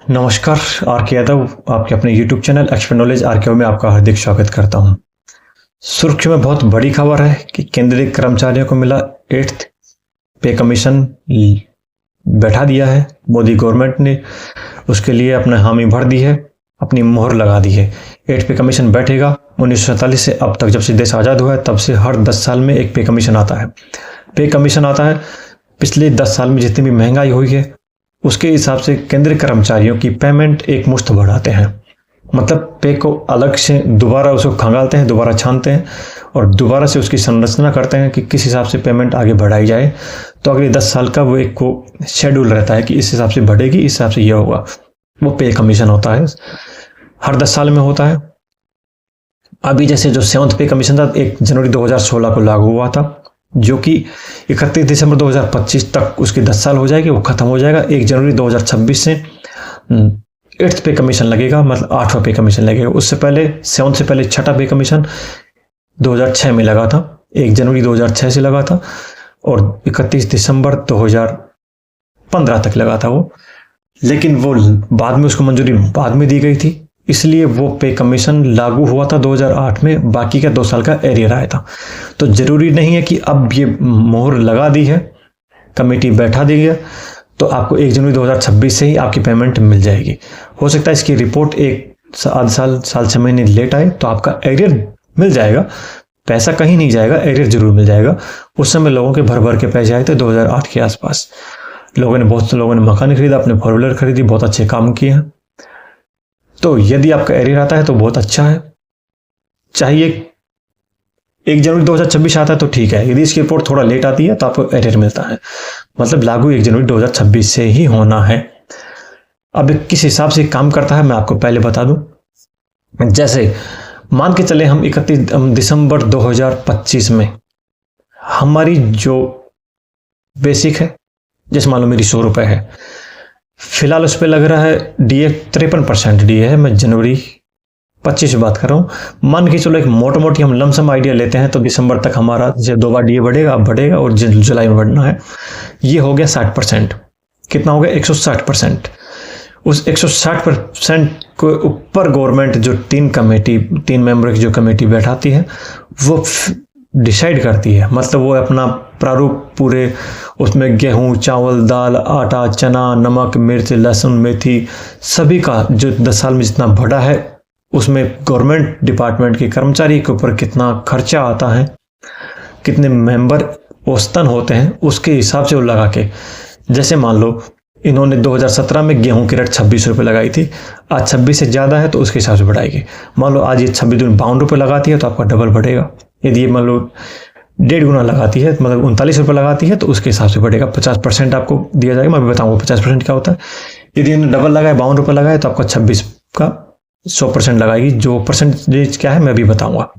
नमस्कार। आर के यादव आपके अपने YouTube चैनल एक्सपर्ट नॉलेज आर में आपका हार्दिक स्वागत करता हूं। सुर्खियों में बहुत बड़ी खबर है कि केंद्रीय कर्मचारियों को मिला 8th पे कमीशन बैठा दिया है। मोदी गवर्नमेंट ने उसके लिए अपना हामी भर दी है, अपनी मोहर लगा दी है। 8th पे कमीशन बैठेगा। 1947 से अब तक जब से देश आज़ाद हुआ है तब से हर 10 साल में एक पे कमीशन आता है। पे कमीशन आता है। पिछले 10 साल में जितनी भी महंगाई हुई है उसके हिसाब से केंद्रीय कर्मचारियों की पेमेंट एक मुश्त बढ़ाते हैं। मतलब पे को अलग से दोबारा उसको खंगालते हैं, दोबारा छानते हैं और दोबारा से उसकी संरचना करते हैं कि किस हिसाब से पेमेंट आगे बढ़ाई जाए। तो अगले 10 साल का वो एक को शेड्यूल रहता है कि इस हिसाब से बढ़ेगी, इस हिसाब से ये होगा। वो पे कमीशन होता है, हर 10 साल में होता है। अभी जैसे जो 7th पे कमीशन था 1 जनवरी 2016 को लागू हुआ था, जो कि 31 दिसंबर 2025 तक उसके 10 साल हो जाएगी, वो खत्म हो जाएगा। 1 जनवरी 2026 से 8th पे कमीशन लगेगा, मतलब 8वां पे कमीशन लगेगा। उससे पहले 7th से पहले 6ठा पे कमीशन 2006 में लगा था, 1 जनवरी 2006 से लगा था और 31 दिसंबर 2015 तक लगा था वो। लेकिन वो बाद में उसको मंजूरी बाद में दी गई थी, इसलिए वो पे कमीशन लागू हुआ था 2008 में। बाकी का 2 साल का एरियर आया था। तो जरूरी नहीं है कि अब ये मोहर लगा दी है, कमेटी बैठा दी है तो आपको 1 जनवरी 2026 से ही आपकी पेमेंट मिल जाएगी। हो सकता है इसकी रिपोर्ट एक आध साल 6 महीने लेट आए तो आपका एरियर मिल जाएगा। पैसा कहीं नहीं जाएगा, एरियर जरूर मिल जाएगा। उस समय लोगों के भर भर के पैसे आए थे 2008 के आसपास। बहुत से लोगों ने मकान खरीदा, अपने 4 व्हीलर खरीदी, बहुत अच्छे काम किए हैं। तो यदि आपका एरियर आता है तो बहुत अच्छा है। चाहिए 1 जनवरी 2026 आता है तो ठीक है, यदि इसकी रिपोर्ट थोड़ा लेट आती है तो आपको एरियर मिलता है। मतलब लागू 1 जनवरी 2026 से ही होना है। अब किस हिसाब से काम करता है मैं आपको पहले बता दूं। जैसे मान के चले हम 31 दिसंबर 2025 में हमारी जो बेसिक है, जैसे मान लो मेरी 100 रुपए है, फिलहाल उस पर लग रहा है डीए 53% डीए है। मैं जनवरी 25 की बात कर रहा हूँ। मान के चलो एक मोटा मोटी हम लमसम आइडिया लेते हैं तो दिसंबर तक हमारा जैसे 2 बार डीए बढ़ेगा, अब बढ़ेगा और जुलाई में बढ़ना है। ये हो गया 60%। कितना हो गया? 160%। उस 160% के ऊपर गवर्नमेंट जो 3 मेंबर की जो कमेटी बैठाती है वो डिसाइड करती है। मतलब वो अपना प्रारूप पूरे उसमें गेहूं, चावल, दाल, आटा, चना, नमक, मिर्च, लहसुन, मेथी सभी का जो 10 साल में जितना बढ़ा है उसमें गवर्नमेंट डिपार्टमेंट के कर्मचारी के ऊपर कितना खर्चा आता है, कितने मेंबर औसतन होते हैं, उसके हिसाब से वो लगा के। जैसे मान लो इन्होंने 2017 में गेहूं की रेट 26 रुपये लगाई थी, आज 26 से ज़्यादा है तो उसके हिसाब से बढ़ाएगी। मान लो आज ये 26 52 रुपये लगाती है तो आपका डबल बढ़ेगा। यदि ये मान लो 1.5 गुना लगाती है, मतलब 39 रुपये लगाती है तो उसके हिसाब से बढ़ेगा। 50% आपको दिया जाएगा। मैं भी बताऊंगा 50% क्या होता है। यदि इन्होंने डबल लगाया 52 रुपये लगाए तो आपका 26 का 100% लगाएगी। जो परसेंटेज क्या है मैं भी बताऊंगा।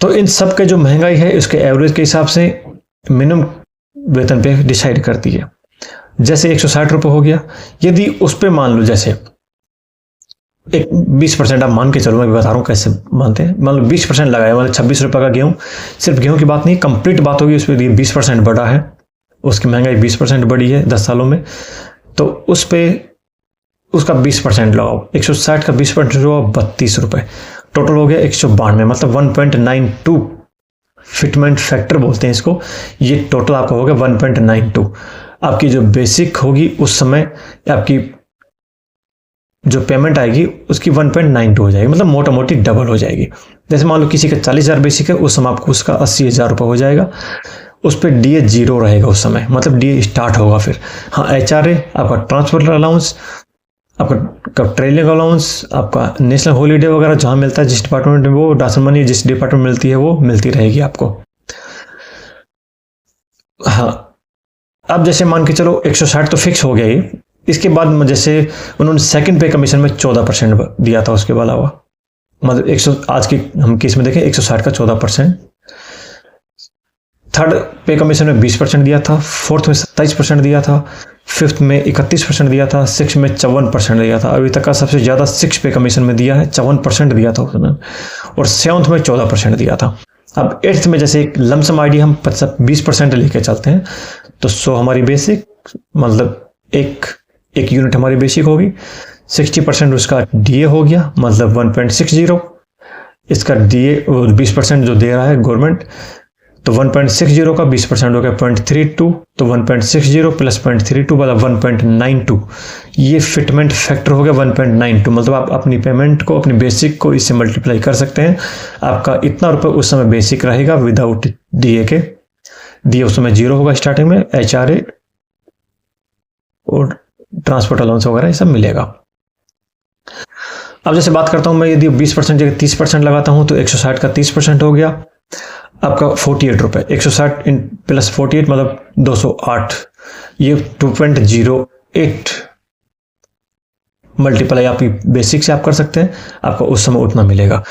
तो इन सब के जो महंगाई है उसके एवरेज के हिसाब से मिनिमम वेतन पे डिसाइड करती है। जैसे 160 रुपये हो गया, यदि उस पर मान लो जैसे एक 20% आप मान के चलो, मैं भी बता रहा हूँ कैसे मानते हैं। मान लो 20% लगाया, मतलब 26 रुपये का गेहूँ, सिर्फ गेहूँ की बात नहीं कंप्लीट बात होगी, उस पर 20% बढ़ा है, उसकी महंगाई 20% बढ़ी है 10 सालों में, तो उस पर उसका 20% लगाओ। 160 का 20% हुआ 32 रुपये, टोटल हो गया 192, मतलब 1.92 फिटमेंट फैक्टर बोलते हैं इसको। ये टोटल आपका हो गया 1.92। आपकी जो बेसिक होगी उस समय आपकी जो पेमेंट आएगी उसकी 1.92 हो जाएगी, मतलब मोटा मोटी डबल हो जाएगी। जैसे मान लो किसी का 40,000 बेसिक है, उस समय आपको उसका 80,000 रुपये हो जाएगा। उस पर डीए 0 रहेगा उस समय, मतलब डीए स्टार्ट होगा फिर। हाँ, HRA, आपका ट्रांसपोर्ट अलाउंस, आपका ट्रेवलिंग अलाउंस, आपका नेशनल हॉलीडे वगैरह जहाँ मिलता है जिस डिपार्टमेंट में, वो राशन मनी जिस डिपार्टमेंट में मिलती है वो मिलती रहेगी आपको। हाँ, अब जैसे मान के चलो 160 तो फिक्स हो गया ये। इसके बाद जैसे उन्होंने सेकंड पे कमीशन में 14% दिया था उसके अलावा, मतलब 100 आज की हम केस में देखें 160 का 14%। थर्ड पे कमीशन में 20% दिया था, फोर्थ में 27% दिया था, फिफ्थ में 31% दिया था, सिक्स में 54% दिया था। अभी तक का सबसे ज़्यादा 6 पे कमीशन में दिया है, 54% दिया था उसने, और 7th में 14% दिया था। अब 8th में जैसे एक लमसम आईडी हम 20% लेके चलते हैं तो 100 हमारी बेसिक, मतलब एक 1 यूनिट हमारी बेसिक होगी, 60% उसका DA हो गया, मतलब 1.60। इसका DA 20% जो दे रहा है गवर्नमेंट, तो 1.60 का 20% हो गया 0.32, तो 1.60 प्लस 0.32 वाला 1.92, ये फिटमेंट फैक्टर हो गया 1.92। मतलब आप अपनी पेमेंट को, अपनी बेसिक को इससे मल्टीप्लाई कर सकते हैं। आपका इतना रुपए उस समय बेसिक रहेगा विदाउट DA के। DA उस समय 0 होगा स्टार्टिंग में, HRA और ट्रांसपोर्ट अलाउंस वगैरह ये सब मिलेगा। अब जैसे बात करता हूं मैं, यदि 20% जगह 30% लगाता हूं तो 160 का 30% हो गया आपका 48 रुपए। 160 प्लस 48 मतलब 208, ये 2.08 मल्टीप्लाई आपकी बेसिक से आप कर सकते हैं, आपको उस समय उतना मिलेगा।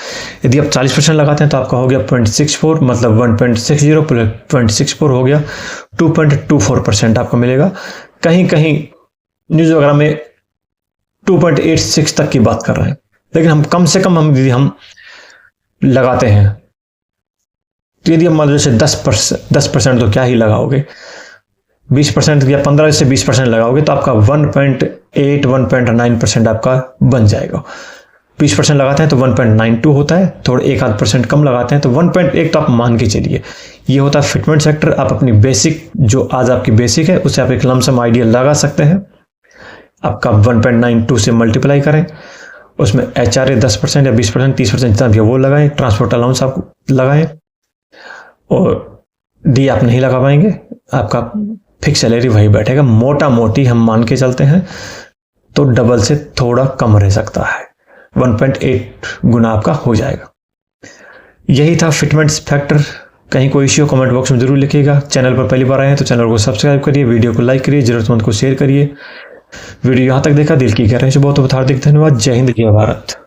यदि आप 40% लगाते हैं तो आपका हो गया 0.64, मतलब 1.60 प्लस 0.64 हो गया 2.24% आपको मिलेगा। कहीं कहीं न्यूज़ वगैरह में 2.86 तक की बात कर रहे हैं, लेकिन हम कम से कम यदि हम लगाते हैं तो यदि हम मान लो जैसे 10% तो क्या ही लगाओगे, 20% या 15 से 20% लगाओगे तो आपका 1.9% आपका बन जाएगा। 20% लगाते हैं तो 1.92 होता है, थोड़ा 1-8% कम लगाते हैं तो 1.1 तो आप मान के चलिए। ये होता है फिटमेंट सेक्टर। आप अपनी बेसिक, जो आज आपकी बेसिक है, उससे आप एक लमसम आइडिया लगा सकते हैं। आपका 1.92 से मल्टीप्लाई करें, उसमें HRA 10% या 20%, 30% जितना भी वो लगाएं, ट्रांसपोर्ट अलाउंस आप लगाएं, और DA आप नहीं लगा पाएंगे, आपका फिक्स सैलरी वही बैठेगा। मोटा मोटी हम मान के चलते हैं तो डबल से थोड़ा कम रह सकता है, 1.8 गुना आपका हो जाएगा। यही था फिटमेंट्स फैक्टर। कहीं कोई इश्यू कमेंट बॉक्स में जरूर लिखिएगा। चैनल पर पहली बार आए हैं तो चैनल को सब्सक्राइब करिए, वीडियो को लाइक करिए, जरूरतमंद को शेयर करिए। वीडियो यहाँ तक देखा, दिल की गहराई से बहुत बहुत हार्दिक धन्यवाद। जय हिंद, जय भारत।